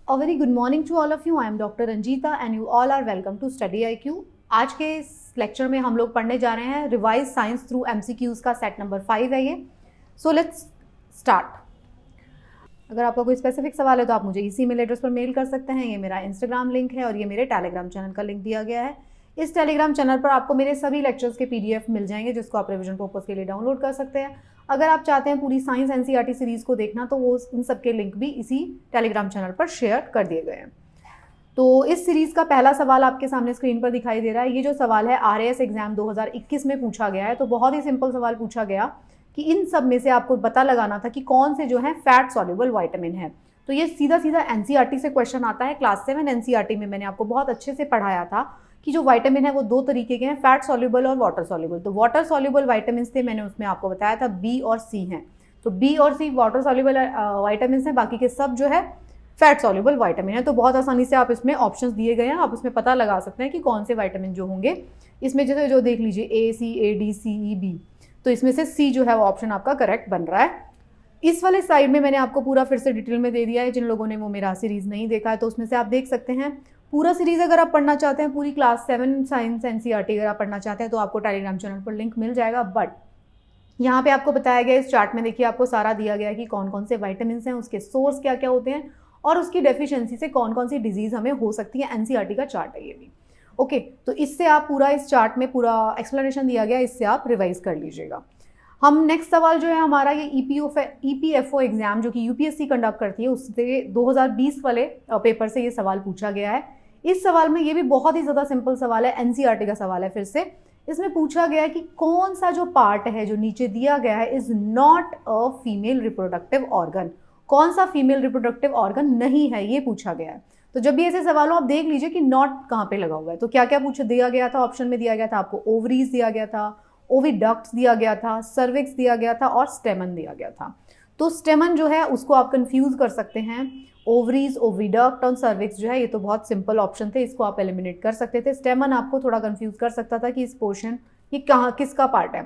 A very good morning to all of you. I am Dr. Ranjita and you all are welcome to Study IQ. आज के इस lecture में हम लोग पढ़ने जा रहे हैं रिवाइज साइंस थ्रू MCQs का सेट नंबर 5 है ये. So let's start. अगर आपका कोई स्पेसिफिक सवाल है तो आप मुझे इसी ईमेल एड्रेस पर मेल कर सकते हैं. ये मेरा इंस्टाग्राम लिंक है और ये मेरे टेलीग्राम चैनल का लिंक दिया गया है. इस टेलीग्राम चैनल पर आपको मेरे सभी लेक्चर्स के PDF मिल जाएंगे जिसको आप रिविजन पर्पस के लिए डाउनलोड कर सकते हैं. अगर आप चाहते हैं पूरी साइंस NCERT सीरीज को देखना तो वो इन सब के लिंक भी इसी टेलीग्राम चैनल पर शेयर कर दिए गए हैं. तो इस सीरीज का पहला सवाल आपके सामने स्क्रीन पर दिखाई दे रहा है. ये जो सवाल है RAS एग्जाम 2021 में पूछा गया है. तो बहुत ही सिंपल सवाल पूछा गया कि इन सब में से आपको पता लगाना था कि कौन से जो है फैट सॉल्युबल विटामिन है. तो ये सीधा सीधा NCERT से क्वेश्चन आता है. क्लास 7 NCERT में मैंने आपको बहुत अच्छे से पढ़ाया था कि जो विटामिन है वो दो तरीके के हैं, फैट सॉल्युबल और वाटर सॉल्युबल. तो वाटर सॉल्युबल विटामिन थे, मैंने उसमें आपको बताया था B और C हैं. तो B और C वाटर सॉल्युबल विटामिन हैं, बाकी के सब जो है फैट सॉल्युबल विटामिन है. तो बहुत आसानी से आप इसमें ऑप्शंस दिए गए हैं, आप उसमें पता लगा सकते हैं कि कौन से विटामिन जो होंगे इसमें. जैसे जो देख लीजिए A C A D C E B, तो इसमें से C जो है वो ऑप्शन आपका करेक्ट बन रहा है. इस वाले साइड में मैंने आपको पूरा फिर से डिटेल में दे दिया है. जिन लोगों ने वो मेरा सीरीज नहीं देखा है तो उसमें से आप देख सकते हैं. पूरा सीरीज अगर आप पढ़ना चाहते हैं, पूरी क्लास 7 साइंस NCERT अगर आप पढ़ना चाहते हैं तो आपको टेलीग्राम चैनल पर लिंक मिल जाएगा. बट यहाँ पे आपको बताया गया इस चार्ट में, देखिए आपको सारा दिया गया है कि कौन कौन से विटामिन हैं, उसके सोर्स क्या क्या होते हैं और उसकी डेफिशिएंसी से कौन कौन सी डिजीज हमें हो सकती है. NCERT का चार्ट है ये भी. ओके, तो इससे आप पूरा इस चार्ट में पूरा एक्सप्लेनेशन दिया गया, इससे आप रिवाइज कर लीजिएगा. हम नेक्स्ट सवाल जो है हमारा ये EPFO एग्जाम जो कि UPSC कंडक्ट करती है उससे 2020 वाले पेपर से ये सवाल पूछा गया है. इस सवाल में ये भी बहुत ही ज़्यादा सिंपल सवाल है, NCERT का सवाल है. फिर से इसमें पूछा गया है कि कौन सा जो पार्ट है जो नीचे दिया गया है is not a female reproductive organ. कौन सा फीमेल रिप्रोडक्टिव ऑर्गन नहीं है, ये पूछा गया है. तो जब भी ऐसे सवाल हो आप देख लीजिए कि नॉट कहाँ पे लगा हुआ है. तो क्या क्या पूछा दिया गया था, ऑप्शन में दिया गया था आपको ओवरीज दिया गया था, ओविडक्ट्स दिया गया था, सर्विक्स दिया गया था और स्टेमन दिया गया था. तो स्टेमन जो है उसको आप कंफ्यूज कर सकते हैं. ओवरीज, ओविडक्ट और सर्विक्स जो है ये तो बहुत सिंपल ऑप्शन थे, इसको आप एलिमिनेट कर सकते थे. स्टेमन आपको थोड़ा कंफ्यूज कर सकता था कि इस पोर्शन ये कहाँ किसका पार्ट है.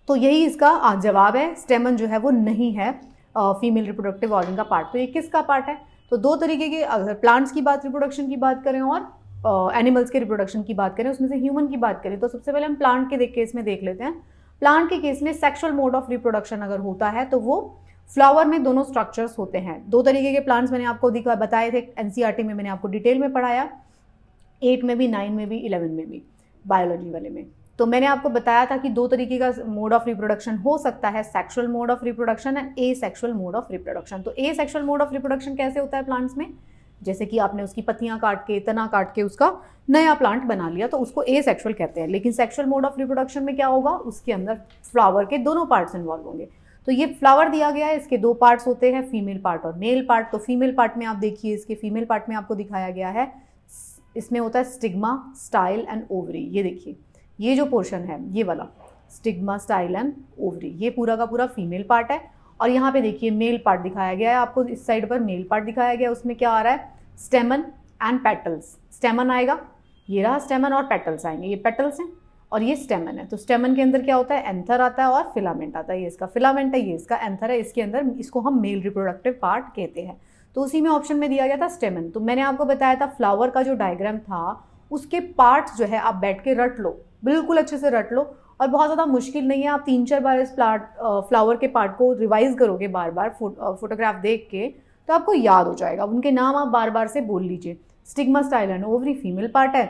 तो यही इसका जवाब है. स्टेमन जो है वो नहीं है फीमेल रिप्रोडक्टिव ऑर्गन का पार्ट. तो ये किसका पार्ट है? तो दो तरीके के, अगर प्लांट्स की बात रिप्रोडक्शन की बात करें और एनिमल्स के रिप्रोडक्शन की बात करें, उसमें से ह्यूमन की बात करें तो सबसे पहले हम प्लांट के केस में देख लेते हैं. प्लांट के केस में सेक्सुअल मोड ऑफ रिप्रोडक्शन अगर होता है तो वो फ्लावर में दोनों स्ट्रक्चर्स होते हैं. दो तरीके के प्लांट्स मैंने आपको बताए थे NCERT में, मैंने आपको डिटेल में पढ़ाया 8 में भी, 9 में भी, 11 में भी, बायोलॉजी वाले में. तो मैंने आपको बताया था कि दो तरीके का मोड ऑफ रिप्रोडक्शन हो सकता है, sexual mode of reproduction and asexual mode of reproduction. तो एसेक्सुअल मोड ऑफ रिप्रोडक्शन कैसे होता है प्लांट्स में? जैसे कि आपने उसकी पत्तियां काट के, तना काट के उसका नया प्लांट बना लिया तो उसको एसेक्सुअल कहते हैं. लेकिन सेक्सुअल मोड ऑफ रिप्रोडक्शन में क्या होगा, उसके अंदर फ्लावर के दोनों पार्ट्स इन्वॉल्व होंगे. तो ये फ्लावर दिया गया है, इसके दो पार्ट्स होते हैं, फीमेल पार्ट और मेल पार्ट. तो फीमेल पार्ट में आप देखिए, इसके फीमेल पार्ट में आपको दिखाया गया है, इसमें होता है स्टिग्मा, स्टाइल एंड ओवरी. ये देखिए ये जो पोर्शन है ये वाला स्टिग्मा, स्टाइल एंड ओवरी, ये पूरा का पूरा फीमेल पार्ट है. और यहाँ पे देखिए मेल पार्ट दिखाया गया है आपको, इस साइड पर मेल पार्ट दिखाया गया है. उसमें क्या आ रहा है, स्टेमन एंड पेटल्स. स्टेमन आएगा, ये रहा स्टेमन, और पेटल्स आएंगे, ये पेटल्स हैं और ये स्टेमन है. तो स्टेमन के अंदर क्या होता है, एंथर आता है और फिलामेंट आता है. ये इसका फिलामेंट है, ये इसका एंथर है. इसके अंदर इसको हम मेल रिप्रोडक्टिव पार्ट कहते हैं. तो उसी में ऑप्शन में दिया गया था स्टेमन. तो मैंने आपको बताया था फ्लावर का जो डायग्राम था उसके पार्ट्स जो है आप बैठ के रट लो, बिल्कुल अच्छे से रट लो. और बहुत ज़्यादा मुश्किल नहीं है, आप 3-4 बार इस फ्लावर के पार्ट को रिवाइज करोगे बार बार फोटोग्राफ देख के तो आपको याद हो जाएगा. उनके नाम आप बार बार से बोल लीजिए. Stigma, style and ovary female part है,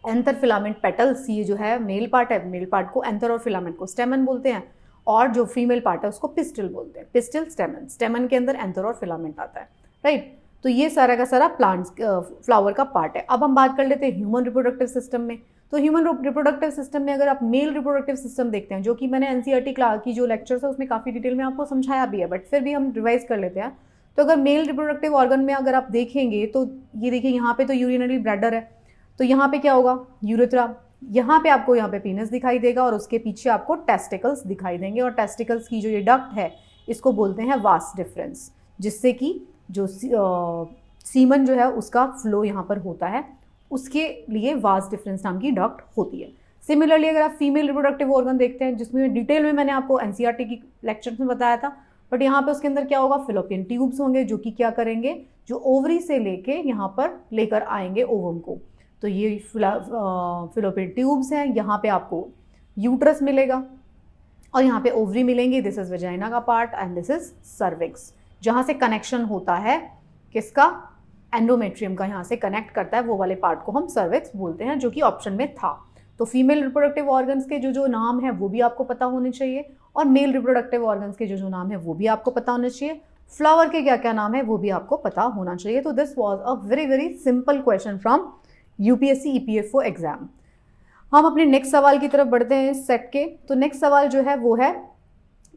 एंथर, फिलामेंट, पेटल्स ये जो है मेल पार्ट है. मेल पार्ट को एंथर और फिलामेंट को स्टेमन बोलते हैं और जो फीमेल पार्ट है उसको पिस्टिल बोलते हैं. पिस्टिल, स्टेमन. स्टेमन के अंदर एंथर और फिलामेंट आता है, राइट. तो ये सारा का सारा प्लांट्स फ्लावर का पार्ट है. अब हम बात कर लेते हैं ह्यूमन रिप्रोडक्टिव सिस्टम में. तो ह्यूमन रिप्रोडक्टिव सिस्टम में अगर आप मेल रिप्रोडक्टिव सिस्टम देखते हैं, जो कि मैंने NCERT क्लास की जो लेक्चर्स है उसमें काफ़ी डिटेल में आपको समझाया भी है, बट फिर भी हम रिवाइज कर लेते हैं. तो अगर मेल रिप्रोडक्टिव ऑर्गन में अगर आप देखेंगे तो ये देखिए यहाँ पे तो यूरिनरी ब्लैडर है. तो यहाँ पे क्या होगा, यूरेथ्रा. यहाँ पे आपको यहाँ पे पीनस दिखाई देगा और उसके पीछे आपको टेस्टिकल्स दिखाई देंगे. और टेस्टिकल्स की जो ये डक्ट है इसको बोलते हैं वास डिफरेंस, जिससे कि जो सीमन जो है उसका फ्लो यहाँ पर होता है, उसके लिए वास डिफरेंस नाम की डक्ट होती है. सिमिलरली अगर आप फीमेल रिप्रोडक्टिव ऑर्गन देखते हैं, जिसमें डिटेल में मैंने आपको NCERT की लेक्चर में बताया था, बट यहाँ पे उसके अंदर क्या होगा, फिलोपियन ट्यूब्स होंगे जो कि क्या करेंगे, जो ओवरी से लेके यहाँ पर लेकर आएंगे ओवम को। तो ये फिलोपियन ट्यूब्स हैं, यहाँ पे आपको यूट्रस मिलेगा और यहाँ पे ओवरी मिलेंगी। दिस इज वेजाइना का part and this is cervix, जहाँ से कनेक्शन होता है किसका, एंडोमेट्रियम का, यहाँ से कनेक्ट करता है, वो वाले पार्ट को हम सर्विक्स बोलते हैं, जो कि ऑप्शन में था। तो फीमेल रिप्रोडक्टिव ऑर्गन्स के जो जो नाम है वो भी आपको पता होने चाहिए, और मेल रिप्रोडक्टिव ऑर्गन्स के जो जो नाम है वो भी आपको पता होने चाहिए। फ्लावर के क्या क्या नाम है वो भी आपको पता होना चाहिए। तो this was a very very simple question from UPSC EPFO exam. हम अपने नेक्स्ट सवाल की तरफ बढ़ते हैं इस सेट के। तो नेक्स्ट सवाल जो है वो है,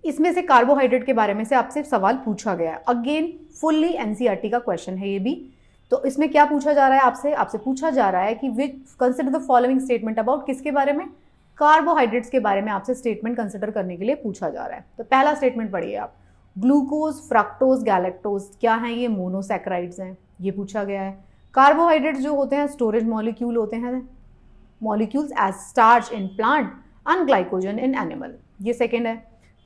इसमें से कार्बोहाइड्रेट के बारे में से आपसे सवाल पूछा गया है। अगेन फुल्ली एनसीईआरटी का क्वेश्चन है ये भी। तो इसमें क्या पूछा जा रहा है आपसे पूछा जा रहा है कि which consider the following statement about, किसके बारे में, कार्बोहाइड्रेट्स के बारे में आपसे स्टेटमेंट कंसिडर करने के लिए पूछा जा रहा है। तो पहला स्टेटमेंट पढ़िए आप, ग्लूकोज, फ्रक्टोज, गैलेक्टोज क्या हैं, ये मोनोसैकेराइड्स हैं, ये पूछा गया है। कार्बोहाइड्रेट्स जो होते हैं स्टोरेज मॉलिक्यूल होते हैं, molecules as starch in plant and glycogen in animal, ये सेकेंड है।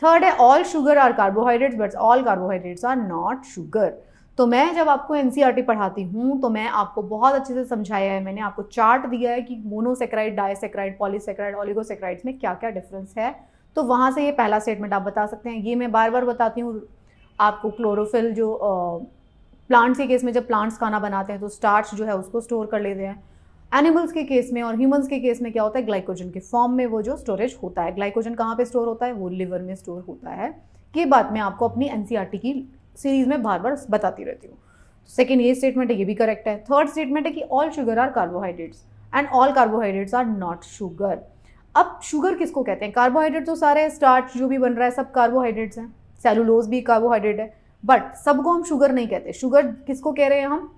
थर्ड है, all sugar are carbohydrates but all carbohydrates are not sugar. तो मैं जब आपको एनसीईआरटी पढ़ाती हूँ तो मैं आपको बहुत अच्छे से समझाया है, मैंने आपको चार्ट दिया है कि मोनोसैकेराइड, डाइसैकेराइड, पॉलीसैकेराइड, ओलिगोसैकेराइड्स में क्या क्या डिफरेंस है। तो वहाँ से ये पहला स्टेटमेंट आप बता सकते हैं। ये मैं बार बार बताती हूँ आपको, क्लोरोफिल जो प्लांट्स के केस में जब प्लांट्स खाना बनाते हैं तो स्टार्च जो है उसको स्टोर कर लेते हैं। एनिमल्स के केस में और ह्यूमंस के केस में क्या होता है, ग्लाइकोजन के फॉर्म में वो जो स्टोरेज होता है। ग्लाइकोजन कहाँ पे स्टोर होता है, वो लिवर में स्टोर होता है। ये बात मैं आपको अपनी एनसीईआरटी की सीरीज में बार बार बताती रहती हूँ। सेकेंड ये स्टेटमेंट है, ये भी करेक्ट है। थर्ड स्टेटमेंट है कि all sugar are carbohydrates and all carbohydrates are not sugar. अब शुगर किसको कहते हैं, कार्बोहाइड्रेट तो सारे, स्टार्च जो भी बन रहा है सब कार्बोहाइड्रेट्स हैं, सेलुलोज भी कार्बोहाइड्रेट है, बट सबको हम शुगर नहीं कहते। शुगर किसको कह रहे हैं हम,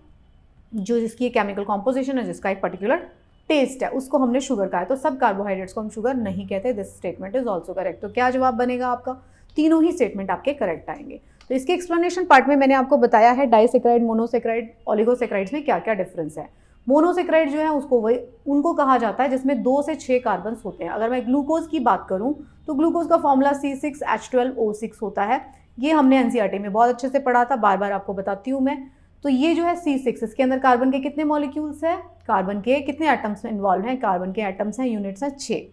जो जिसकी केमिकल कॉम्पोजिशन है, जिसका एक पर्टिकुलर टेस्ट है, उसको हमने शुगर कहा है। तो सब कार्बोहाइड्रेट्स को हम शुगर नहीं कहते। This statement is also correct. तो क्या जवाब बनेगा आपका, तीनों ही स्टेटमेंट आपके करेक्ट आएंगे। तो इसके एक्सप्लेनेशन पार्ट में मैंने आपको बताया है डाइसैकेराइड, मोनोसैकेराइड, ओलिगोसैकेराइड्स में क्या क्या डिफरेंस है। मोनोसैकेराइड जो है उसको वही उनको कहा जाता है जिसमें 2 से 6 कार्बन्स होते हैं। अगर मैं ग्लूकोज की बात करूं तो ग्लूकोज का फॉर्मूला C6H12O6 होता है। ये हमने एनसीईआरटी में बहुत अच्छे से पढ़ा था, बार बार आपको बताती हूँ मैं। तो ये जो है C6, इसके अंदर कार्बन के कितने मॉलिक्यूल्स हैं, कार्बन के कितने एटम्स इन्वॉल्व हैं, कार्बन के एटम्स हैं, यूनिट्स हैं 6।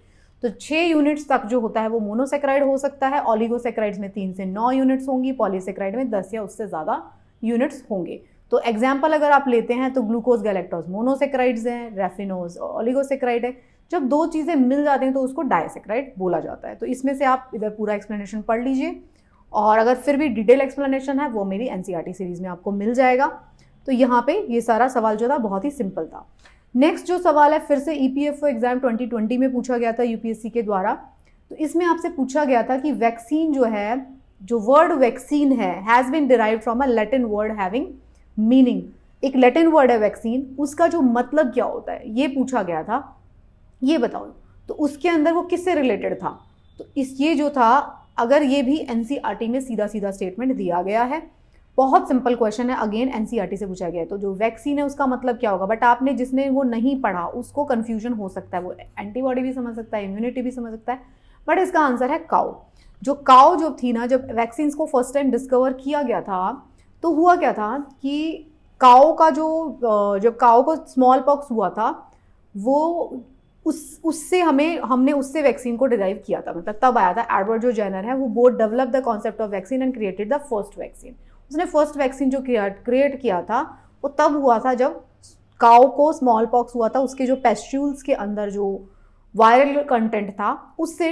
तो 6 यूनिट्स तक जो होता है वो मोनोसैकेराइड हो सकता है। ओलिगोसैकेराइड्स में 3 से 9 यूनिट्स होंगी, पॉलीसैकेराइड में 10 या उससे ज़्यादा यूनिट्स होंगे। तो एग्जाम्पल अगर आप लेते हैं तो ग्लूकोज, गैलेक्टोज मोनोसैकेराइड्स हैं, रेफिनोज ओलिगोसैकेराइड है। जब 2 चीज़ें मिल जाती हैं तो उसको डाइसैकेराइड बोला जाता है। तो इसमें से आप इधर पूरा एक्सप्लेनेशन पढ़ लीजिए, और अगर फिर भी डिटेल एक्सप्लेनेशन है वो मेरी एनसीईआरटी सीरीज में आपको मिल जाएगा। तो यहाँ पे ये सारा सवाल जो था बहुत ही सिंपल था। नेक्स्ट जो सवाल है फिर से ईपीएफओ एग्जाम 2020 में पूछा गया था यूपीएससी के द्वारा। तो इसमें आपसे पूछा गया था कि वैक्सीन जो है, जो वर्ड वैक्सीन है, has been derived from a Latin word having meaning. एक लैटिन वर्ड है वैक्सीन, उसका जो मतलब क्या होता है ये पूछा गया था, ये बताओ। तो उसके अंदर वो किससे रिलेटेड था। तो ये जो था, अगर ये भी एनसीईआरटी में सीधा सीधा स्टेटमेंट दिया गया है। बहुत सिंपल क्वेश्चन है, अगेन एनसीईआरटी से पूछा गया है। तो जो वैक्सीन है उसका मतलब क्या होगा, बट आपने जिसने वो नहीं पढ़ा उसको कंफ्यूजन हो सकता है, वो एंटीबॉडी भी समझ सकता है, इम्यूनिटी भी समझ सकता है, बट इसका आंसर है काउ। जो काउ जो थी ना, जब वैक्सीन को फर्स्ट टाइम डिस्कवर किया गया था तो हुआ क्या था कि काउ का जब काउ को स्मॉल पॉक्स हुआ था वो उससे हमने उससे वैक्सीन को डिराइव किया था, मतलब तब आया था। एडवर्ड जो जेनर है वो both develop the concept of vaccine and created the first vaccine. उसने फर्स्ट वैक्सीन जो क्रिएट किया था वो तब हुआ था जब काउ को स्मॉल पॉक्स हुआ था। उसके जो पेस्ट्यूल्स के अंदर जो वायरल कंटेंट था उससे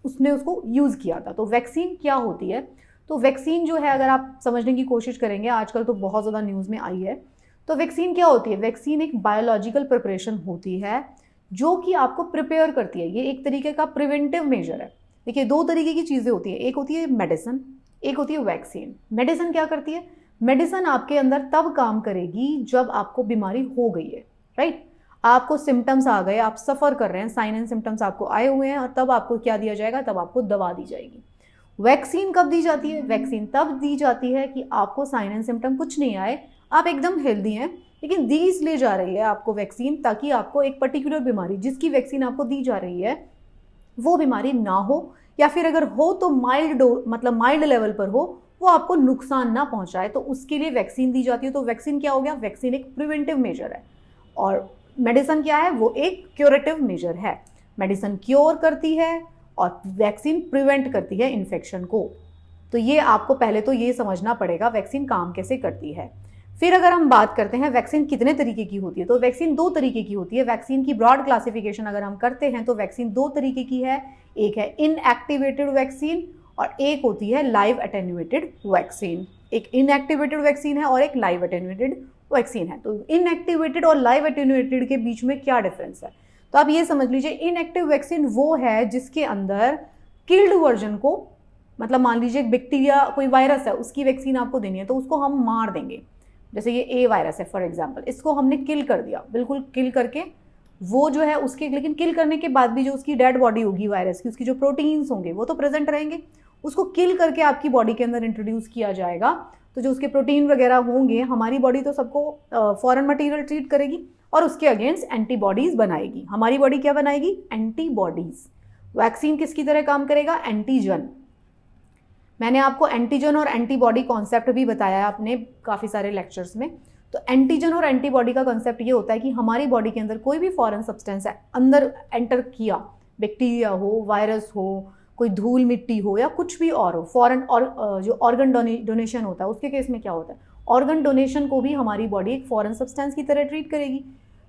उसने उसको यूज़ किया था। तो वैक्सीन क्या होती है, तो वैक्सीन जो है अगर आप समझने की कोशिश करेंगे, आजकल तो बहुत ज़्यादा न्यूज़ में आई है। तो वैक्सीन क्या होती है, वैक्सीन एक बायोलॉजिकल प्रिपरेशन होती है जो कि आपको प्रिपेयर करती है। ये एक तरीके का प्रिवेंटिव मेजर है। देखिए 2 तरीके की चीज़ें होती है, एक होती है मेडिसिन, एक होती है वैक्सीन। मेडिसिन क्या करती है, मेडिसिन आपके अंदर तब काम करेगी जब आपको बीमारी हो गई है, राइट। आपको सिम्टम्स आ गए, आप सफ़र कर रहे हैं, साइन एंड सिम्टम्स आपको आए हुए हैं, और तब आपको क्या दिया जाएगा, तब आपको दवा दी जाएगी। वैक्सीन कब दी जाती है, वैक्सीन तब दी जाती है कि आपको साइन एंड सिम्टम कुछ नहीं आए, आप एकदम हेल्दी हैं, लेकिन दी इसलिए जा रही है आपको वैक्सीन ताकि आपको एक पर्टिकुलर बीमारी जिसकी वैक्सीन आपको दी जा रही है वो बीमारी ना हो, या फिर अगर हो तो माइल्ड लेवल पर हो, वो आपको नुकसान ना पहुंचाए, तो उसके लिए वैक्सीन दी जाती है। तो वैक्सीन क्या हो गया, वैक्सीन एक प्रिवेंटिव मेजर है और मेडिसिन क्या है, वो एक क्योरेटिव मेजर है। मेडिसिन क्योर करती है और वैक्सीन प्रिवेंट करती है इन्फेक्शन को। तो ये आपको पहले तो ये समझना पड़ेगा वैक्सीन काम कैसे करती है। फिर अगर हम बात करते हैं वैक्सीन कितने तरीके की होती है, तो वैक्सीन 2 तरीके की होती है। वैक्सीन की ब्रॉड क्लासिफिकेशन अगर हम करते हैं तो वैक्सीन 2 तरीके की है, एक है इनएक्टिवेटेड वैक्सीन और एक होती है लाइव एटेन्यूएटेड वैक्सीन। एक इनएक्टिवेटेड वैक्सीन है और एक लाइव एटेन्यूएटेड वैक्सीन है। तो इनएक्टिवेटेड और लाइव एटेन्यूएटेड के बीच में क्या डिफरेंस है, तो आप ये समझ लीजिए इनएक्टिव वैक्सीन वो है जिसके अंदर किल्ड वर्जन को, मतलब मान लीजिए बैक्टीरिया कोई वायरस है उसकी वैक्सीन आपको देनी है तो उसको हम मार देंगे। जैसे ये ए वायरस है फॉर एग्जांपल, इसको हमने किल कर दिया, बिल्कुल किल करके वो जो है उसके, लेकिन किल करने के बाद भी जो उसकी डेड बॉडी होगी वायरस की, उसकी जो प्रोटीन्स होंगे वो तो प्रेजेंट रहेंगे। उसको किल करके आपकी बॉडी के अंदर इंट्रोड्यूस किया जाएगा, तो जो उसके प्रोटीन वगैरह होंगे हमारी बॉडी तो सबको फॉरेन मटीरियल ट्रीट करेगी और उसके अगेंस्ट एंटीबॉडीज बनाएगी। हमारी बॉडी क्या बनाएगी, एंटीबॉडीज। वैक्सीन किसकी तरह काम करेगा, एंटीजन। मैंने आपको एंटीजन और एंटीबॉडी कॉन्सेप्ट भी बताया है अपने काफ़ी सारे लेक्चर्स में। तो एंटीजन और एंटीबॉडी का कॉन्सेप्ट ये होता है कि हमारी बॉडी के अंदर कोई भी फॉरेन सब्सटेंस है अंदर एंटर किया, बैक्टीरिया हो, वायरस हो, कोई धूल मिट्टी हो या कुछ भी और हो, फॉरेन और जो ऑर्गन डोनेशन होता है उसके केस में क्या होता है, ऑर्गन डोनेशन को भी हमारी बॉडी एक फॉरेन सब्सटेंस की तरह ट्रीट करेगी।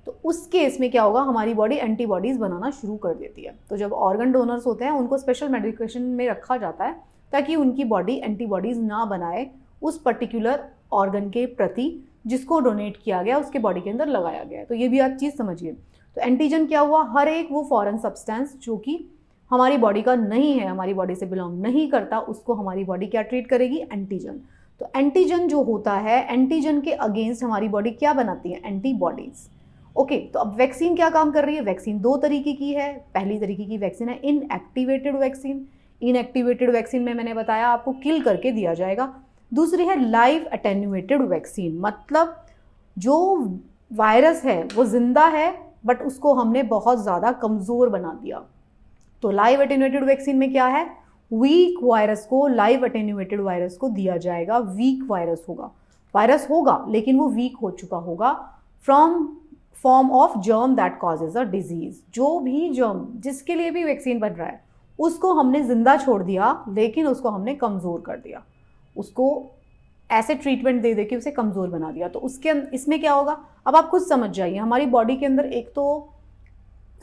तो उस केस में क्या होगा, हमारी बॉडी एंटीबॉडीज़ बनाना शुरू कर देती है। तो जब ऑर्गन डोनर्स होते हैं उनको स्पेशल मेडिकेशन में रखा जाता है ताकि उनकी बॉडी एंटीबॉडीज़ ना बनाए उस पर्टिकुलर ऑर्गन के प्रति जिसको डोनेट किया गया, उसके बॉडी के अंदर लगाया गया है। तो ये भी आप चीज़ समझिए। तो एंटीजन क्या हुआ, हर एक वो फॉरेन सब्सटेंस जो कि हमारी बॉडी का नहीं है, हमारी बॉडी से बिलोंग नहीं करता, उसको हमारी बॉडी क्या ट्रीट करेगी, एंटीजन। तो एंटीजन जो होता है, एंटीजन के अगेंस्ट हमारी बॉडी क्या बनाती है, एंटीबॉडीज़। ओके, तो अब वैक्सीन क्या काम कर रही है, वैक्सीन 2 तरीके की है। पहली तरीके की वैक्सीन है इनएक्टिवेटेड वैक्सीन। इनएक्टिवेटेड वैक्सीन में मैंने बताया आपको किल करके दिया जाएगा। दूसरी है लाइव एटेन्यूएटेड वैक्सीन, मतलब जो वायरस है वो जिंदा है बट उसको हमने बहुत ज़्यादा कमज़ोर बना दिया। तो लाइव एटेन्यूएटेड वैक्सीन में क्या है, वीक वायरस को, लाइव एटेन्यूएटेड वायरस को दिया जाएगा। वीक वायरस होगा लेकिन वो वीक हो चुका होगा from form of germ that causes a disease. जो भी जर्म जिसके लिए भी वैक्सीन बन रहा है उसको हमने जिंदा छोड़ दिया लेकिन उसको हमने कमज़ोर कर दिया, उसको ऐसे ट्रीटमेंट दे दे के उसे कमज़ोर बना दिया। तो उसके इसमें क्या होगा, अब आप खुद समझ जाइए। हमारी बॉडी के अंदर एक तो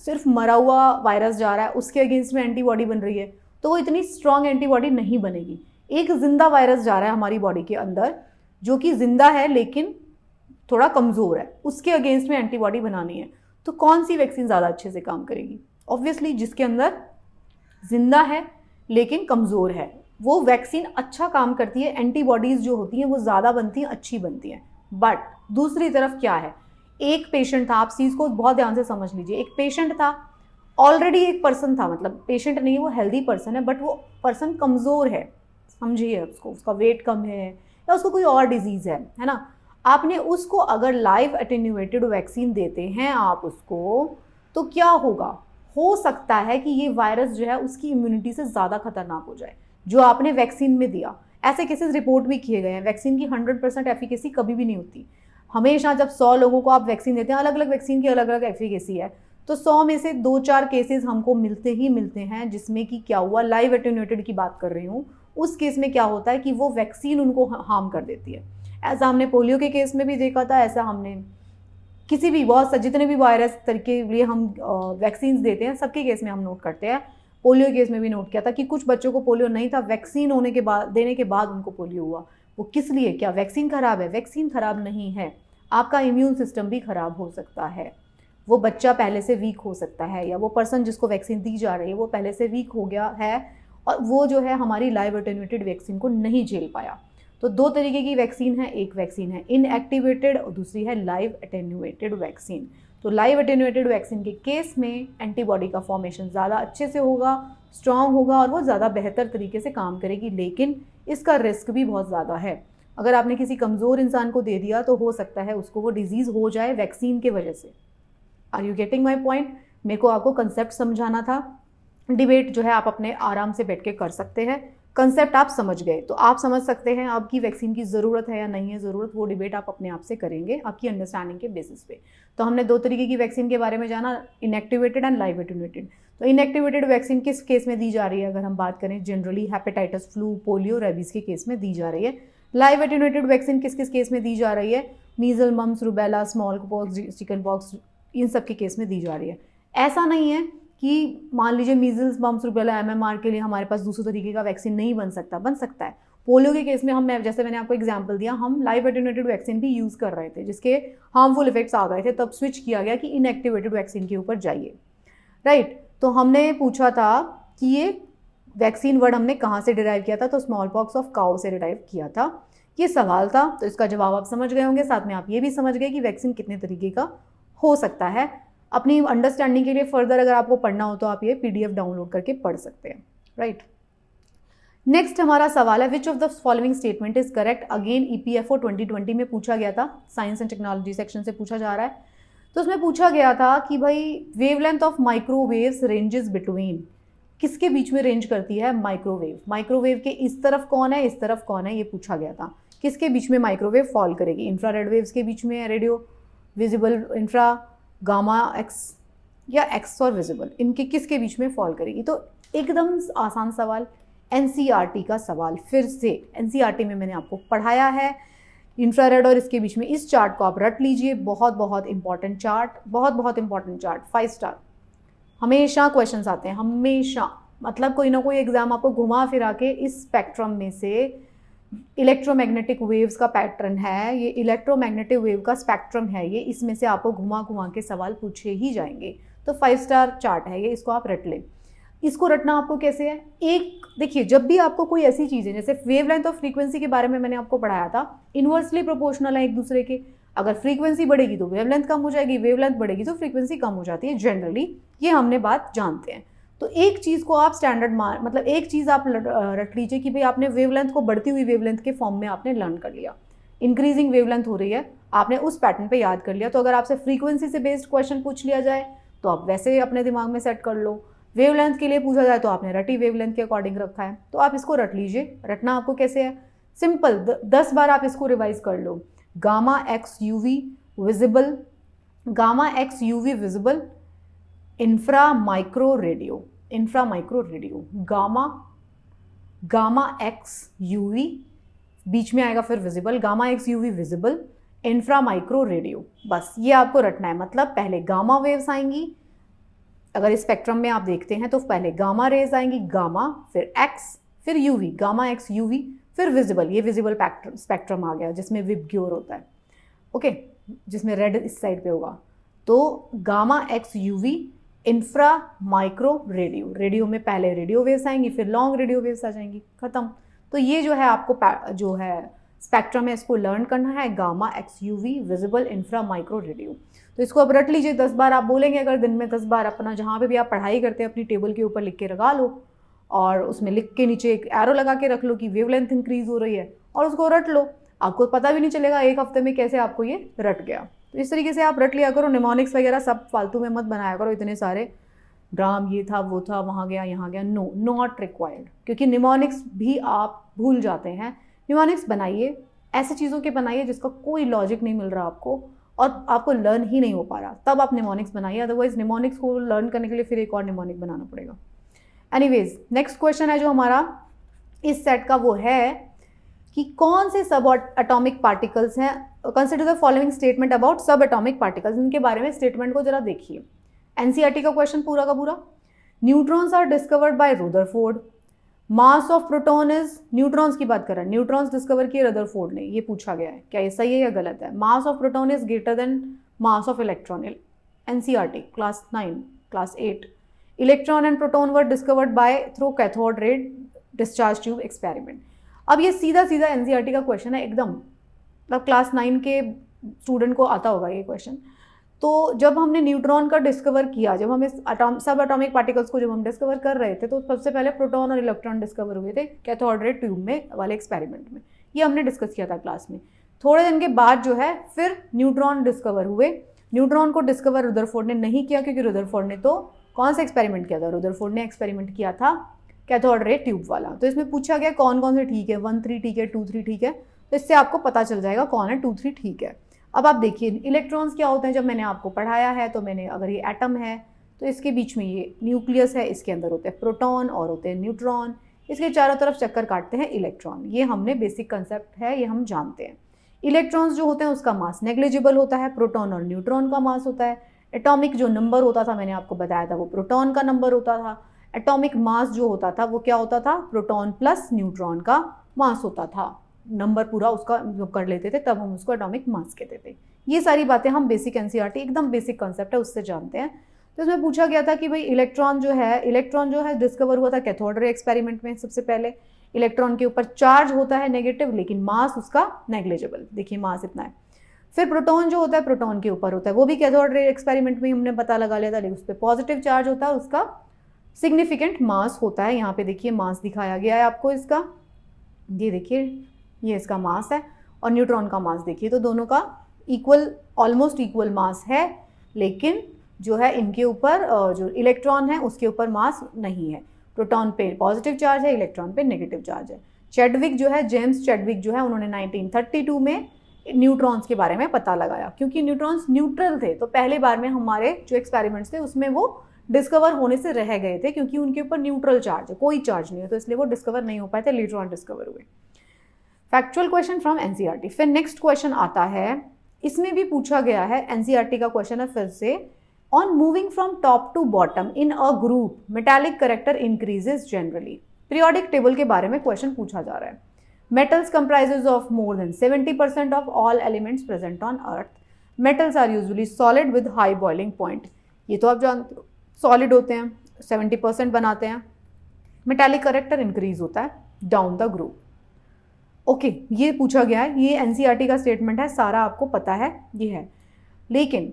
सिर्फ मरा हुआ वायरस जा रहा है, उसके अगेंस्ट में एंटीबॉडी बन रही है, तो वो इतनी स्ट्रॉन्ग एंटीबॉडी नहीं बनेगी। एक जिंदा वायरस जा रहा है हमारी बॉडी के अंदर जो कि जिंदा है लेकिन थोड़ा कमज़ोर है, उसके अगेंस्ट में एंटीबॉडी बनानी है। तो कौन सी वैक्सीन ज़्यादा अच्छे से काम करेगी, ऑब्वियसली जिसके अंदर जिंदा है लेकिन कमज़ोर है, वो वैक्सीन अच्छा काम करती है। एंटीबॉडीज़ जो होती हैं वो ज़्यादा बनती हैं, अच्छी बनती हैं। बट दूसरी तरफ क्या है, एक पेशेंट था, आप चीज़ को बहुत ध्यान से समझ लीजिए। एक पेशेंट था, ऑलरेडी एक पर्सन था, मतलब पेशेंट नहीं है, वो हेल्दी पर्सन है बट वो पर्सन कमज़ोर है, समझिए उसको, उसका वेट कम है या उसको कोई और डिजीज़ है ना। आपने उसको अगर लाइव एटेन्यूएटेड वैक्सीन देते हैं आप उसको, तो क्या होगा, हो सकता है कि ये वायरस जो है उसकी इम्यूनिटी से ज़्यादा खतरनाक हो जाए जो आपने वैक्सीन में दिया। ऐसे केसेस रिपोर्ट भी किए गए हैं। वैक्सीन की 100% एफिकेसी कभी भी नहीं होती। हमेशा जब 100 लोगों को आप वैक्सीन देते हैं, अलग अलग वैक्सीन की अलग अलग एफिकेसी है, तो 100 में से 2-4 केसेस हमको मिलते हैं जिसमें कि क्या हुआ, लाइव एटेन्यूएटेड की बात कर रही हूँ। उस केस में क्या होता है कि वो वैक्सीन उनको हार्म कर देती है। ऐसा हमने पोलियो के केस में भी देखा था, ऐसा हमने किसी भी बहुत जितने भी वायरस तरीके लिए हम वैक्सीन देते हैं सबके केस में हम नोट करते हैं। पोलियो केस में भी नोट किया था कि कुछ बच्चों को पोलियो नहीं था, वैक्सीन होने के बाद, देने के बाद उनको पोलियो हुआ। वो किस लिए, क्या वैक्सीन खराब है, वैक्सीन खराब नहीं है, आपका इम्यून सिस्टम भी खराब हो सकता है। वो बच्चा पहले से वीक हो सकता है या वो पर्सन जिसको वैक्सीन दी जा रही है वो पहले से वीक हो गया है और वो जो है हमारी लाइव एटेन्यूएटेड वैक्सीन को नहीं झेल पाया। तो 2 तरीके की वैक्सीन है, एक वैक्सीन है इनएक्टिवेटेड और दूसरी है लाइव एटेन्यूएटेड वैक्सीन। तो लाइव एटेन्यूएटेड वैक्सीन के केस में एंटीबॉडी का फॉर्मेशन ज़्यादा अच्छे से होगा, स्ट्रॉन्ग होगा और वो ज़्यादा बेहतर तरीके से काम करेगी, लेकिन इसका रिस्क भी बहुत ज़्यादा है। अगर आपने किसी कमज़ोर इंसान को दे दिया तो हो सकता है उसको वो डिजीज़ हो जाए वैक्सीन के वजह से। Are you getting my point? मेरे को आपको कंसेप्ट समझाना था। डिबेट जो है आप अपने आराम से बैठ के कर सकते हैं, कंसेप्ट आप समझ गए तो आप समझ सकते हैं आपकी वैक्सीन की ज़रूरत है या नहीं है ज़रूरत, वो डिबेट आप अपने आप से करेंगे आपकी अंडरस्टैंडिंग के बेसिस पे। तो हमने 2 तरीके की वैक्सीन के बारे में जाना, इनएक्टिवेटेड एंड लाइव एटेन्यूएटेड। तो इनएक्टिवेटेड वैक्सीन किस केस में दी जा रही है, अगर हम बात करें generally hepatitis, flu, polio, rabies के केस में दी जा रही है। लाइव एटेन्यूएटेड वैक्सीन किस किस केस में दी जा रही है, measles, mumps, rubella, smallpox, chickenpox, इन सब के केस में दी जा रही है। ऐसा नहीं है कि मान लीजिए मीजल्स, मम्स, रूबेला, MMR के लिए हमारे पास दूसरे तरीके का वैक्सीन नहीं बन सकता, बन सकता है। पोलियो के केस में हम, जैसे मैंने आपको एग्जांपल दिया, हम लाइव एटेन्यूएटेड वैक्सीन भी यूज़ कर रहे थे जिसके हार्मफुल इफेक्ट्स आ गए थे, तब स्विच किया गया कि इनएक्टिवेटेड वैक्सीन के ऊपर जाइए, राइट। तो हमने पूछा था कि ये वैक्सीन वर्ड हमने कहाँ से डिराइव किया था, तो स्मॉल पॉक्स ऑफ काउ से डिराइव किया था, ये सवाल था। तो इसका जवाब आप समझ गए होंगे, साथ में आप ये भी समझ गए कि वैक्सीन कितने तरीके का हो सकता है। अपनी अंडरस्टैंडिंग के लिए फर्दर अगर आपको पढ़ना हो तो आप ये PDF डाउनलोड करके पढ़ सकते हैं, राइट। नेक्स्ट हमारा सवाल है, which of the following statement is correct. Again EPFO 2020 में पूछा गया था, साइंस एंड टेक्नोलॉजी सेक्शन से पूछा जा रहा है। तो उसमें पूछा गया था कि भाई wavelength of microwaves ranges between, किसके बीच में रेंज करती है माइक्रोवेव। माइक्रोवेव के इस तरफ कौन है, इस तरफ कौन है, ये पूछा गया था। किसके बीच में माइक्रोवेव फॉल करेगी, इंफ्रारेड वेव्स के बीच में, radio visible, infra, gamma x या एक्स और विजिबल, इनके किसके बीच में फॉल करेगी। तो एकदम आसान सवाल, NCERT का सवाल। फिर से NCERT में मैंने आपको पढ़ाया है इंफ्रारेड और इसके बीच में, इस चार्ट को आप रट लीजिए, बहुत बहुत इंपॉर्टेंट चार्ट, बहुत बहुत इंपॉर्टेंट चार्ट, 5 स्टार। हमेशा क्वेश्चंस आते हैं, हमेशा, मतलब कोई ना कोई एग्जाम आपको घुमा फिरा के इस स्पेक्ट्रम में से, इलेक्ट्रोमैग्नेटिक वेव्स का पैटर्न है ये, इलेक्ट्रोमैग्नेटिक वेव का स्पेक्ट्रम है ये, इसमें से आपको घुमा घुमा के सवाल पूछे ही जाएंगे। तो 5 स्टार चार्ट है ये, इसको आप रट लें। इसको रटना आपको कैसे है, एक देखिए, जब भी आपको कोई ऐसी चीज़ है, जैसे वेवलेंथ और फ्रीक्वेंसी के बारे में मैंने आपको पढ़ाया था, इन्वर्सली प्रोपोर्शनल है एक दूसरे के। अगर फ्रीक्वेंसी बढ़ेगी तो वेवलेंथ कम हो जाएगी, वेवलेंथ बढ़ेगी तो फ्रीक्वेंसी कम हो जाती है जनरली, ये हमने बात जानते हैं। तो एक चीज़ को आप स्टैंडर्ड मतलब एक चीज़ आप रट लीजिए कि भाई आपने वेवलेंथ को बढ़ती हुई वेवलेंथ के फॉर्म में आपने लर्न कर लिया, इंक्रीजिंग वेवलेंथ हो रही है, आपने उस पैटर्न पे याद कर लिया। तो अगर आपसे फ्रीक्वेंसी से बेस्ड क्वेश्चन पूछ लिया जाए तो आप वैसे अपने दिमाग में सेट कर लो, वेवलेंथ के लिए पूछा जाए तो आपने रटी वेवलेंथ के अकॉर्डिंग रखा है, तो आप इसको रट लीजिए। रटना आपको कैसे है, सिंपल, 10 बार आप इसको रिवाइज कर लो। Gamma X UV visible, gamma X UV visible, infra micro radio, infra micro radio, gamma X UV, बीच में आएगा फिर visible, gamma X UV visible, infra micro radio, बस ये आपको रटना है। मतलब पहले गामा वेव्स आएंगी, अगर इस स्पेक्ट्रम में आप देखते हैं तो पहले गामा रेज आएंगी, गामा, फिर एक्स, फिर यूवी, गामा एक्स यूवी, फिर विजिबल, ये विजिबल स्पेक्ट्रम आ गया जिसमें विबग्योर होता है, ओके, जिसमें रेड इस साइड पे होगा। तो gamma X UV, infra micro radio, radio में पहले रेडियो वेव्स आएंगी, फिर लॉन्ग रेडियो वेव्स आ जाएंगी, खत्म। तो ये जो है आपको जो है स्पेक्ट्रम है, इसको लर्न करना है, gamma X UV visible infra micro radio. तो इसको अब रट लीजिए, 10 बार आप बोलेंगे, अगर दिन में 10 बार अपना जहाँ पे भी आप पढ़ाई करते हैं अपनी टेबल के ऊपर लिख के लगा लो, और उसमें लिख के नीचे एक एरो लगा के रख लो कि वेवलेंथ इंक्रीज हो रही है, और उसको रट लो। आपको पता भी नहीं चलेगा एक हफ्ते में कैसे आपको ये रट गया। तो इस तरीके से आप रट लिया करो। निमोनिक्स वगैरह सब फालतू में मत बनाया करो, इतने सारे ड्राम, ये था वो था, वहाँ गया यहाँ गया, नो, नॉट रिक्वायर्ड, क्योंकि निमोनिक्स भी आप भूल जाते हैं। निमोनिक्स बनाइए, ऐसी चीज़ों के बनाइए जिसका कोई लॉजिक नहीं मिल रहा आपको और आपको लर्न ही नहीं हो पा रहा, तब आप निमोनिक्स बनाइए। अदरवाइज निमोनिक्स को लर्न करने के लिए फिर एक और निमोनिक बनाना पड़ेगा। एनीवेज, नेक्स्ट क्वेश्चन है जो हमारा इस सेट का, वो है कि कौन से सब एटॉमिक पार्टिकल्स हैं। Consider the following statement about सब एटॉमिक पार्टिकल्स, इनके बारे में स्टेटमेंट को जरा देखिए। एनसीईआरटी का क्वेश्चन पूरा का पूरा। Neutrons are discovered by Rutherford, mass of proton is, neutrons की बात कर रहे हैं, न्यूट्रॉन्स डिस्कवर किए रदरफोर्ड ने, ये पूछा गया है, क्या ये सही है या गलत है। मास of proton is greater then mass of electron, NCERT class 9 class 8। Electron and proton were discovered by through cathode ray discharge tube experiment. अब ये सीधा सीधा एनसीईआरटी का क्वेश्चन है एकदम, मतलब क्लास 9 के स्टूडेंट को आता होगा ये क्वेश्चन। तो जब हमने न्यूट्रॉन का डिस्कवर किया, जब हम इस सब एटॉमिक पार्टिकल्स को जब हम डिस्कवर कर रहे थे, तो सबसे पहले प्रोटॉन और इलेक्ट्रॉन डिस्कवर हुए थे कैथोड रे ट्यूब में वाले एक्सपेरिमेंट में, ये हमने डिस्कस किया था क्लास में। थोड़े दिन के बाद जो है फिर न्यूट्रॉन डिस्कवर हुए। न्यूट्रॉन को डिस्कवर रदरफोर्ड ने नहीं किया, क्योंकि रदरफोर्ड ने तो कौन सा एक्सपेरिमेंट किया था, रदरफोर्ड ने एक्सपेरिमेंट किया था कैथोड रे ट्यूब वाला। तो इसमें पूछा गया कौन कौन से ठीक है, 1, 3 ठीक है, 2, 3 ठीक है, तो इससे आपको पता चल जाएगा कौन है 2, 3 ठीक है। अब आप देखिए इलेक्ट्रॉन्स क्या होते हैं, जब मैंने आपको पढ़ाया है तो मैंने, अगर ये एटम है तो इसके बीच में ये न्यूक्लियस है, इसके अंदर होते हैं प्रोटॉन और होते हैं न्यूट्रॉन, इसके चारों तरफ चक्कर काटते हैं इलेक्ट्रॉन। ये हमने बेसिक कंसेप्ट है, ये हम जानते हैं। इलेक्ट्रॉन्स जो होते हैं उसका मास नेग्लिजिबल होता है, प्रोटॉन और न्यूट्रॉन का मास होता है। एटॉमिक जो नंबर होता था मैंने आपको बताया था वो प्रोटॉन का नंबर होता था। एटॉमिक मास जो होता था वो क्या होता था, प्रोटॉन प्लस न्यूट्रॉन का मास होता था। नंबर पूरा उसका जो कर लेते थे तब हम उसको एटॉमिक मास कहते थे। ये सारी बातें हम बेसिक एनसीईआरटी एकदम बेसिक कॉन्सेप्ट है उससे जानते हैं। तो इसमें पूछा गया था कि भाई इलेक्ट्रॉन जो है डिस्कवर हुआ था कैथोड रे एक्सपेरिमेंट में। सबसे पहले इलेक्ट्रॉन के ऊपर चार्ज होता है नेगेटिव, लेकिन मास उसका नेग्लिजिबल, देखिए मास इतना है। फिर प्रोटॉन जो होता है प्रोटॉन के ऊपर होता है, वो भी कैथोड रे एक्सपेरिमेंट में हमने पता लगा लिया था, लेकिन उस पर पॉजिटिव चार्ज होता है, उसका सिग्निफिकेंट मास होता है। यहाँ पे देखिए मास दिखाया गया है आपको इसका, ये देखिए ये इसका मास है, और न्यूट्रॉन का मास देखिए, तो दोनों का इक्वल, ऑलमोस्ट इक्वल मास है, लेकिन जो है इनके ऊपर जो इलेक्ट्रॉन है उसके ऊपर मास नहीं है। प्रोटॉन पे पॉजिटिव चार्ज है, इलेक्ट्रॉन पे नेगेटिव चार्ज है। चैडविक जो है, जेम्स चैडविक जो है, उन्होंने 1932 में न्यूट्रॉन्स के बारे में पता लगाया, क्योंकि न्यूट्रॉन्स न्यूट्रल थे, तो पहली बार में हमारे जो एक्सपेरिमेंट्स थे उसमें वो डिस्कवर होने से रह गए थे, क्योंकि उनके ऊपर न्यूट्रल चार्ज है, कोई चार्ज नहीं है, तो इसलिए वो डिस्कवर नहीं हो पाए थे, लेटर ऑन डिस्कवर हुए। Factual question from NCERT. फिर नेक्स्ट क्वेश्चन आता है, इसमें भी पूछा गया है, एनसीईआरटी का क्वेश्चन है फिर से, on moving from top to bottom in a group metallic character increases generally. Periodic table के बारे में क्वेश्चन पूछा जा रहा है। Metals comprises of more than 70% of all elements present on earth. Metals are usually solid with high boiling point. ये तो आप जानते हो, सॉलिड होते हैं, 70% बनाते हैं। मेटालिक करेक्टर इंक्रीज होता है डाउन द ग्रुप। ओके, ये पूछा गया है, ये एनसीईआरटी का स्टेटमेंट है, सारा आपको पता है ये है। लेकिन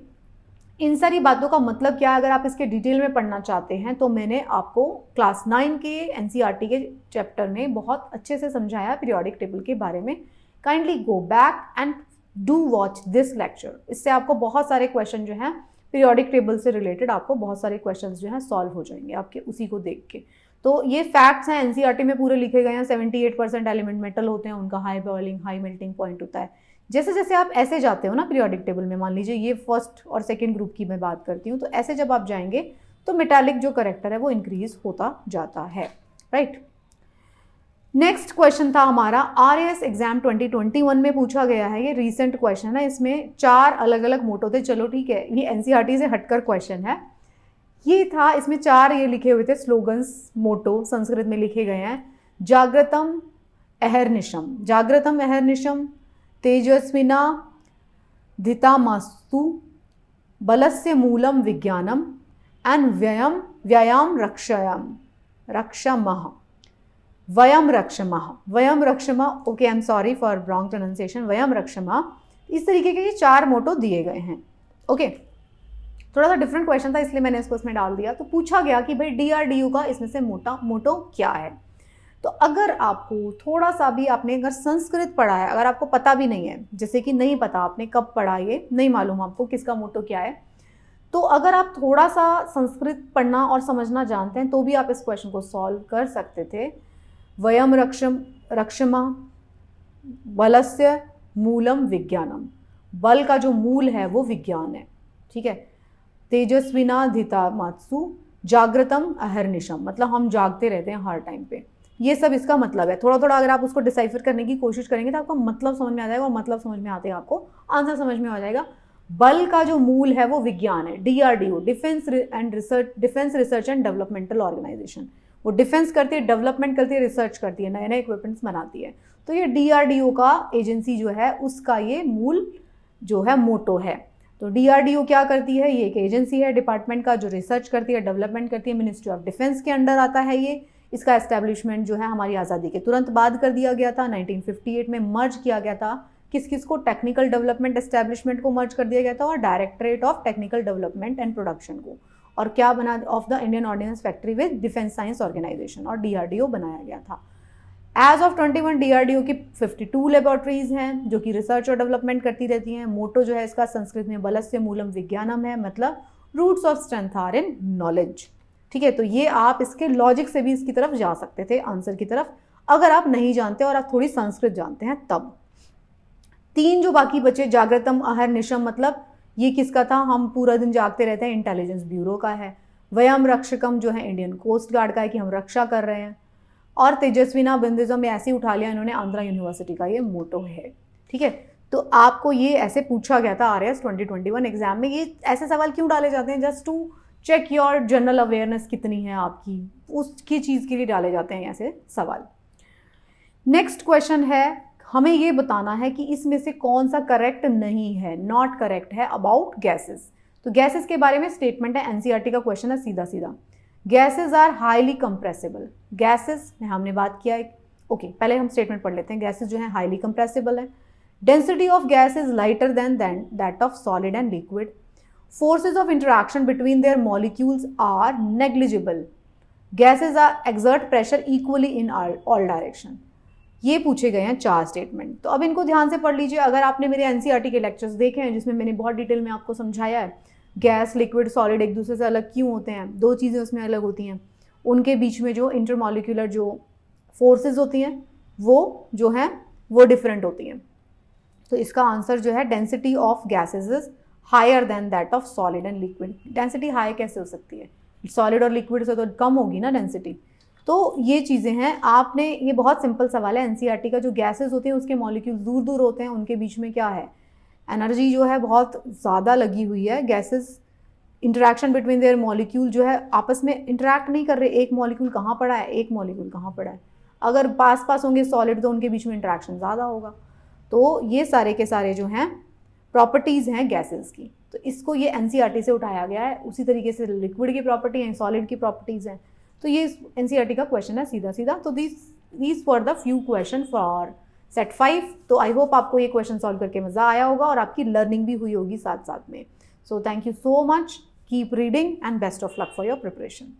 इन सारी बातों का मतलब क्या है, अगर आप इसके डिटेल में पढ़ना चाहते हैं तो मैंने आपको क्लास 9 के एनसीईआरटी के चैप्टर में बहुत अच्छे से समझाया पीरियोडिक टेबल के बारे में। Kindly go back and do watch this lecture. इससे आपको बहुत सारे क्वेश्चन जो हैं पीरियोडिक टेबल से रिलेटेड, आपको बहुत सारे क्वेश्चन जो हैं सॉल्व हो जाएंगे आपके उसी को देख के। तो ये फैक्ट्स हैं, एनसीईआरटी में पूरे लिखे गए हैं। 78% एलिमेंट मेटल होते हैं, उनका high boiling high melting point होता है। जैसे जैसे आप ऐसे जाते हो ना पीरियोडिक टेबल में, मान लीजिए ये फर्स्ट और सेकंड ग्रुप की मैं बात करती हूँ, तो ऐसे जब आप जाएंगे तो मेटालिक जो करेक्टर है वो इंक्रीज होता जाता है, राइट। नेक्स्ट क्वेश्चन था हमारा, आरएएस एग्जाम 2021 में पूछा गया है, ये रीसेंट क्वेश्चन है, इसमें 4 अलग अलग मोटो थे। चलो ठीक है, ये एनसीईआरटी से हटकर क्वेश्चन है, ये था, इसमें 4 ये लिखे हुए थे स्लोगन्स, मोटो संस्कृत में लिखे गए हैं। जागृतम अहर्निशम, जागृतम अहर्निशम, तेजस्विना धितामस्तु, बलस्य मूलम विज्ञानम, एंड व्ययम रक्षमः, वयम रक्षमः, okay, I am sorry for wrong pronunciation, वयम रक्षमः। इस तरीके के ये 4 मोटो दिए गए हैं। ओके, थोड़ा सा डिफरेंट क्वेश्चन था इसलिए मैंने इसको इसमें डाल दिया। तो पूछा गया कि भाई डीआरडीओ का इसमें से मोटो क्या है। तो अगर आपको थोड़ा सा भी, आपने अगर संस्कृत पढ़ा है, अगर आपको पता भी नहीं है, जैसे कि नहीं पता आपने कब पढ़ा, ये नहीं मालूम आपको किसका मोटो क्या है, तो अगर आप थोड़ा सा संस्कृत पढ़ना और समझना जानते हैं तो भी आप इस क्वेश्चन को सॉल्व कर सकते थे। वयम रक्षमा, बलस्य मूलम विज्ञानम, बल का जो मूल है वो विज्ञान है, ठीक है। तेजस्विना धितामस्तु, जागृतम अहर्निशम, मतलब हम जागते रहते हैं हर टाइम पे, ये सब इसका मतलब है। थोड़ा थोड़ा अगर आप उसको डिसाइफर करने की कोशिश करेंगे तो आपको मतलब समझ में आ जाएगा, और मतलब समझ में आते हैं आपको आंसर समझ में आ जाएगा। बल का जो मूल है वो विज्ञान है। DRDO, defence research and developmental organisation, वो डिफेंस करती है, डेवलपमेंट करती है, रिसर्च करती है, नए नए इक्विपमेंट्स बनाती है। तो ये डीआरडीओ का एजेंसी जो है उसका ये मूल जो है मोटो है। तो डीआरडीओ क्या करती है, ये एक एजेंसी है डिपार्टमेंट का जो रिसर्च करती है, डेवलपमेंट करती है, मिनिस्ट्री ऑफ डिफेंस के अंडर आता है ये। इसका एस्टेब्लिशमेंट जो है हमारी आज़ादी के तुरंत बाद कर दिया गया था, 1958 में मर्ज किया गया था। किस किस को, टेक्निकल डेवलपमेंट एस्टेब्लिशमेंट को मर्ज कर दिया गया था, और directorate of technical development and production को, और क्या बना, of the Indian ordnance factory with defence science organisation, और डीआरडीओ बनाया गया था। एज ऑफ 21 डीआरडीओ की 52 लेबोरेटरीज हैं जो कि रिसर्च और डेवलपमेंट करती रहती हैं। मोटो जो है इसका संस्कृत में बलस्य मूलम विज्ञानम है, मतलब roots of strength are in knowledge. ठीक है, तो ये आप इसके लॉजिक से भी इसकी तरफ जा सकते थे, आंसर की तरफ, अगर आप नहीं जानते और आप थोड़ी संस्कृत जानते हैं तब। 3 जो बाकी बचे, जागृतम अहर निशम, मतलब ये किसका था, हम पूरा दिन जागते रहते हैं, इंटेलिजेंस ब्यूरो का है। वयम रक्षकम जो है इंडियन कोस्ट गार्ड का है कि हम रक्षा कर रहे हैं। और तेजस्विना बिंदिज्म ऐसे उठा लिया इन्होंने, आंध्रा यूनिवर्सिटी का ये मोटो है। ठीक है, तो आपको ये ऐसे पूछा गया था RS 2021 एग्जाम में। ये ऐसे सवाल क्यों डाले जाते हैं, just to check your general awareness कितनी है आपकी, उसकी चीज़ के लिए डाले जाते हैं ऐसे सवाल। नेक्स्ट क्वेश्चन है, हमें ये बताना है कि इसमें से कौन सा करेक्ट नहीं है, नॉट करेक्ट है अबाउट गैसेस। तो गैसेस के बारे में स्टेटमेंट है, NCERT का क्वेश्चन है सीधा सीधा। Gases are highly compressible, gases में हमने बात किया है। ओके, पहले हम स्टेटमेंट पढ़ लेते हैं। गैसेस जो है हाईली कंप्रेसिबल है। Density of gas is lighter than that of solid and liquid. Forces of interaction between their molecules are negligible. Gases are exert pressure equally in all direction. ये पूछे गए हैं 4 स्टेटमेंट। तो अब इनको ध्यान से पढ़ लीजिए। अगर आपने मेरे NCERT के लेक्चर्स देखे हैं जिसमें मैंने बहुत डिटेल में आपको समझाया है गैस, लिक्विड, सॉलिड एक दूसरे से अलग क्यों होते हैं, 2 चीज़ें उसमें अलग होती हैं, उनके बीच में जो इंटरमॉलिक्यूलर जो फोर्सेज होती हैं वो जो हैं वो डिफरेंट होती हैं। तो इसका आंसर जो है density of gases is higher than that of solid and liquid. Density high कैसे हो सकती है, सॉलिड और लिक्विड से तो कम होगी ना डेंसिटी। तो ये चीज़ें हैं, आपने, ये बहुत सिंपल सवाल है NCERT का। जो गैसेस होते हैं उसके मॉलिक्यूल दूर दूर होते हैं, उनके बीच में क्या है, एनर्जी जो है बहुत ज़्यादा लगी हुई है। Gases interaction between their molecule जो है आपस में इंटरेक्ट नहीं कर रहे, एक मॉलिक्यूल कहाँ पड़ा है, एक मॉलिक्यूल कहाँ पड़ा है। अगर पास पास होंगे सॉलिड तो उनके बीच में इंटरेक्शन ज़्यादा होगा। तो ये सारे के सारे जो हैं प्रॉपर्टीज़ हैं गैसेस की। तो इसको ये NCERT से उठाया गया है। उसी तरीके से लिक्विड की प्रॉपर्टी हैं, सॉलिड की प्रॉपर्टीज़ हैं। तो ये NCERT का क्वेश्चन है सीधा सीधा। तो these for the few question for set 5। तो आई होप आपको ये क्वेश्चन सॉल्व करके मज़ा आया होगा और आपकी लर्निंग भी हुई होगी साथ साथ में। So thank you so much, keep reading and best of luck for your preparation.